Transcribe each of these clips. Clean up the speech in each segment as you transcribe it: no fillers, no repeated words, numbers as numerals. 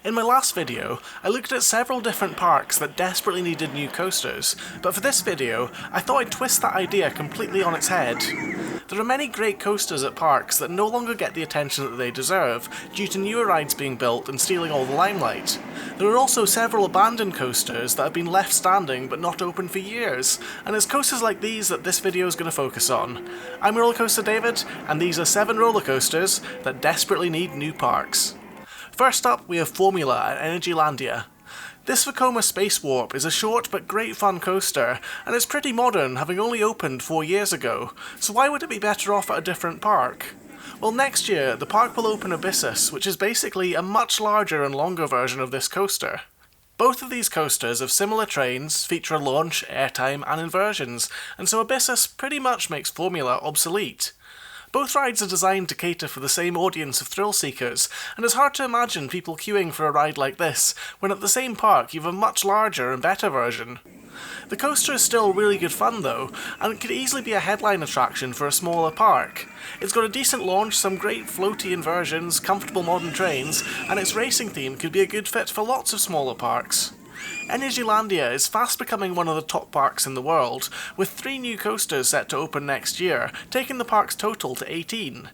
In my last video, I looked at several different parks that desperately needed new coasters, but for this video, I thought I'd twist that idea completely on its head. There are many great coasters at parks that no longer get the attention that they deserve, due to newer rides being built and stealing all the limelight. There are also several abandoned coasters that have been left standing but not open for years, and it's coasters like these that this video is going to focus on. I'm Rollercoaster David, and these are 7 roller coasters that desperately need new parks. First up, we have Formula at Energylandia. This vekoma space warp is a short but great fun coaster, and it's pretty modern, having only opened 4 years ago, so why would it be better off at a different park? Well, next year, the park will open Bizarro, which is basically a much larger and longer version of this coaster. Both of these coasters have similar trains, feature a launch, airtime, and inversions, and so Bizarro pretty much makes Formula obsolete. Both rides are designed to cater for the same audience of thrill seekers, and it's hard to imagine people queuing for a ride like this, when at the same park you have a much larger and better version. The coaster is still really good fun though, and it could easily be a headline attraction for a smaller park. It's got a decent launch, some great floaty inversions, comfortable modern trains, and its racing theme could be a good fit for lots of smaller parks. Energylandia is fast becoming one of the top parks in the world, with 3 new coasters set to open next year, taking the park's total to 18.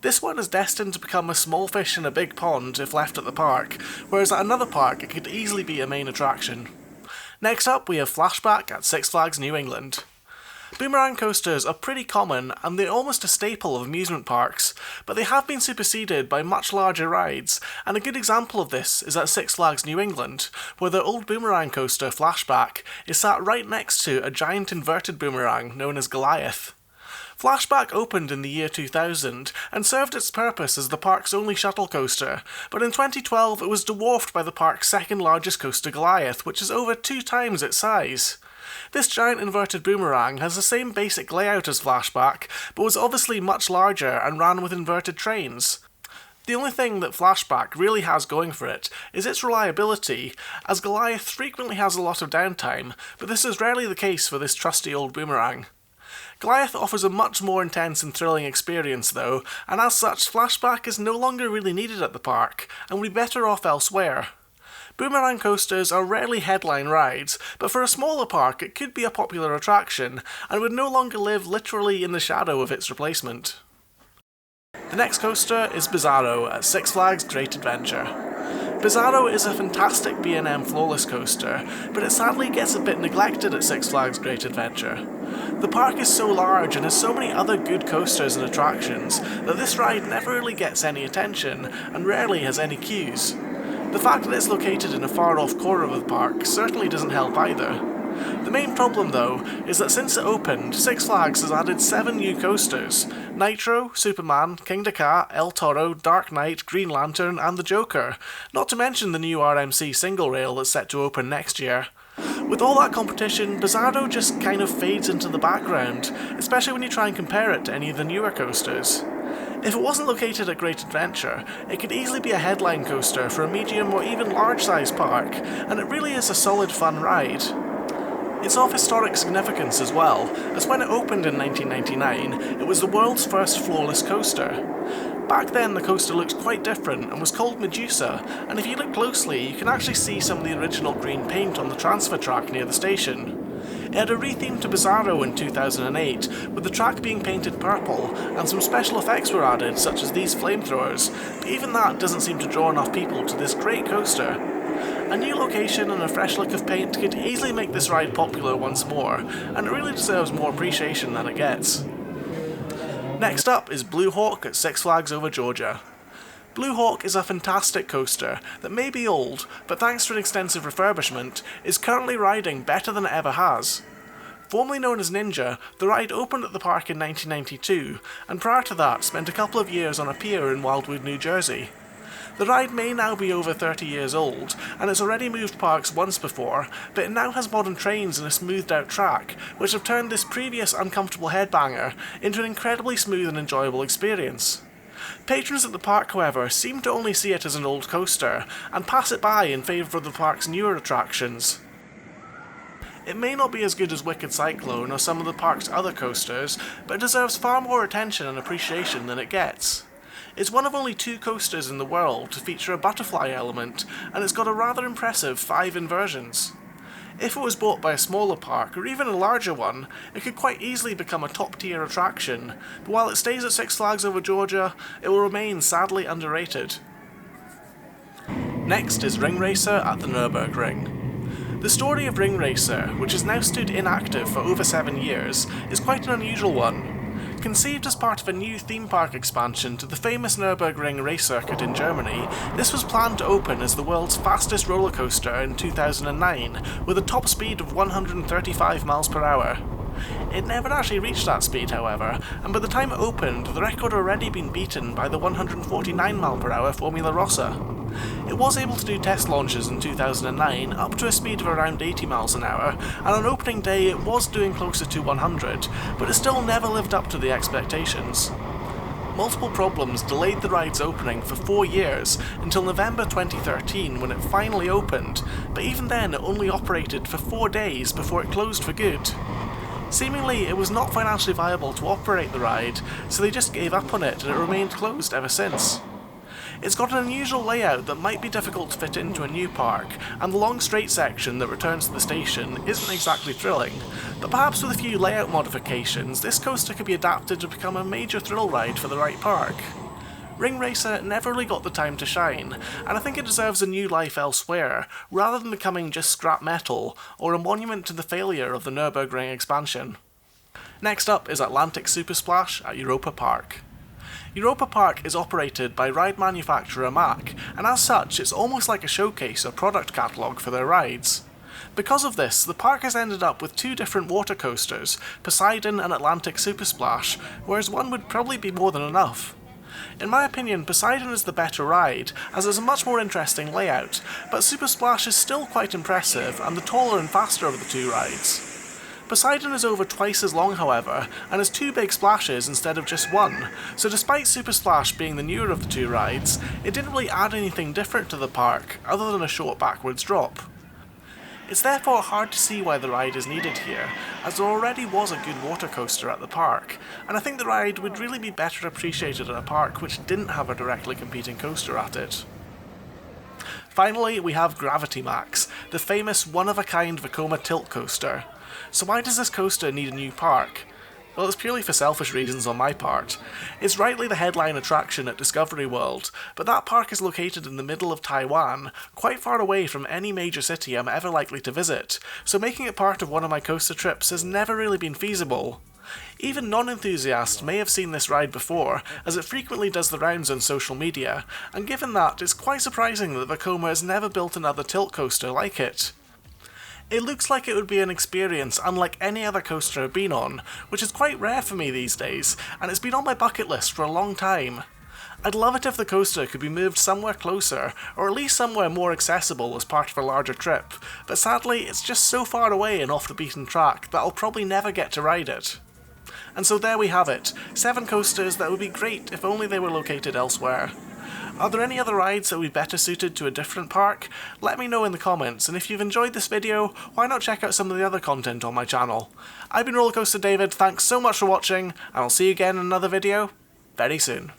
This one is destined to become a small fish in a big pond if left at the park, whereas at another park it could easily be a main attraction. Next up, we have Flashback at Six Flags New England. Boomerang coasters are pretty common and they're almost a staple of amusement parks, but they have been superseded by much larger rides, and a good example of this is at Six Flags New England, where their old boomerang coaster Flashback is sat right next to a giant inverted boomerang known as Goliath. Flashback opened in the year 2000 and served its purpose as the park's only shuttle coaster, but in 2012 it was dwarfed by the park's second largest coaster Goliath, which is over 2 times its size. This giant inverted boomerang has the same basic layout as Flashback, but was obviously much larger and ran with inverted trains. The only thing that Flashback really has going for it is its reliability, as Goliath frequently has a lot of downtime, but this is rarely the case for this trusty old boomerang. Goliath offers a much more intense and thrilling experience though, and as such Flashback is no longer really needed at the park, and would be better off elsewhere. Boomerang coasters are rarely headline rides, but for a smaller park it could be a popular attraction, and would no longer live literally in the shadow of its replacement. The next coaster is Bizzaro at Six Flags Great Adventure. Bizzaro is a fantastic B&M flawless coaster, but it sadly gets a bit neglected at Six Flags Great Adventure. The park is so large and has so many other good coasters and attractions that this ride never really gets any attention, and rarely has any queues. The fact that it's located in a far-off corner of the park certainly doesn't help either. The main problem though is that since it opened, Six Flags has added 7 new coasters: Nitro, Superman, King Dakar, El Toro, Dark Knight, Green Lantern and the Joker, not to mention the new RMC single rail that's set to open next year. With all that competition, Bizarro just kind of fades into the background, especially when you try and compare it to any of the newer coasters. If it wasn't located at Great Adventure, it could easily be a headline coaster for a medium or even large-sized park, and it really is a solid fun ride. It's of historic significance as well, as when it opened in 1999, it was the world's first floorless coaster. Back then the coaster looked quite different and was called Medusa, and if you look closely you can actually see some of the original green paint on the transfer track near the station. It had a retheme to Bizarro in 2008, with the track being painted purple, and some special effects were added such as these flamethrowers, but even that doesn't seem to draw enough people to this great coaster. A new location and a fresh look of paint could easily make this ride popular once more, and it really deserves more appreciation than it gets. Next up is Blue Hawk at Six Flags Over Georgia. Blue Hawk is a fantastic coaster that may be old, but thanks to an extensive refurbishment, is currently riding better than it ever has. Formerly known as Ninja, the ride opened at the park in 1992, and prior to that spent a couple of years on a pier in Wildwood, New Jersey. The ride may now be over 30 years old, and it's already moved parks once before, but it now has modern trains and a smoothed out track, which have turned this previous uncomfortable headbanger into an incredibly smooth and enjoyable experience. Patrons at the park, however, seem to only see it as an old coaster, and pass it by in favour of the park's newer attractions. It may not be as good as Wicked Cyclone or some of the park's other coasters, but it deserves far more attention and appreciation than it gets. It's one of only 2 coasters in the world to feature a butterfly element, and it's got a rather impressive 5 inversions. If it was bought by a smaller park, or even a larger one, it could quite easily become a top-tier attraction, but while it stays at Six Flags Over Georgia, it will remain sadly underrated. Next is Ring Racer at the Nurburgring. The story of Ring Racer, which has now stood inactive for over 7 years, is quite an unusual one. Conceived as part of a new theme park expansion to the famous Nurburgring race circuit in Germany, this was planned to open as the world's fastest roller coaster in 2009, with a top speed of 135 miles per hour. It never actually reached that speed, however, and by the time it opened, the record had already been beaten by the 149 mile per hour Formula Rossa. It was able to do test launches in 2009 up to a speed of around 80 miles an hour, and on opening day it was doing closer to 100, but it still never lived up to the expectations. Multiple problems delayed the ride's opening for 4 years, until November 2013 when it finally opened, but even then it only operated for 4 days before it closed for good. Seemingly it was not financially viable to operate the ride, so they just gave up on it and it remained closed ever since. It's got an unusual layout that might be difficult to fit into a new park, and the long straight section that returns to the station isn't exactly thrilling, but perhaps with a few layout modifications, this coaster could be adapted to become a major thrill ride for the right park. Ring Racer never really got the time to shine, and I think it deserves a new life elsewhere, rather than becoming just scrap metal, or a monument to the failure of the Nurburgring expansion. Next up is Atlantica Supersplash at Europa Park. Europa Park is operated by ride manufacturer Mack, and as such it's almost like a showcase or product catalogue for their rides. Because of this, the park has ended up with 2 different water coasters, Poseidon and Atlantica Supersplash, whereas one would probably be more than enough. In my opinion, Poseidon is the better ride, as it's a much more interesting layout, but Supersplash is still quite impressive and the taller and faster of the 2 rides. Poseidon is over twice as long, however, and has 2 big splashes instead of just 1, so despite Supersplash being the newer of the 2 rides, it didn't really add anything different to the park, other than a short backwards drop. It's therefore hard to see why the ride is needed here, as there already was a good water coaster at the park, and I think the ride would really be better appreciated at a park which didn't have a directly competing coaster at it. Finally, we have Gravity Max, the famous one-of-a-kind vekoma tilt coaster. So why does this coaster need a new park? Well, it's purely for selfish reasons on my part. It's rightly the headline attraction at Discovery World, but that park is located in the middle of Taiwan, quite far away from any major city I'm ever likely to visit, so making it part of one of my coaster trips has never really been feasible. Even non-enthusiasts may have seen this ride before, as it frequently does the rounds on social media, and given that, it's quite surprising that Vekoma has never built another tilt coaster like it. It looks like it would be an experience unlike any other coaster I've been on, which is quite rare for me these days, and it's been on my bucket list for a long time. I'd love it if the coaster could be moved somewhere closer, or at least somewhere more accessible as part of a larger trip, but sadly it's just so far away and off the beaten track that I'll probably never get to ride it. And so there we have it, 7 coasters that would be great if only they were located elsewhere. Are there any other rides that would be better suited to a different park? Let me know in the comments, and if you've enjoyed this video, why not check out some of the other content on my channel. I've been Rollercoaster David, thanks so much for watching, and I'll see you again in another video very soon.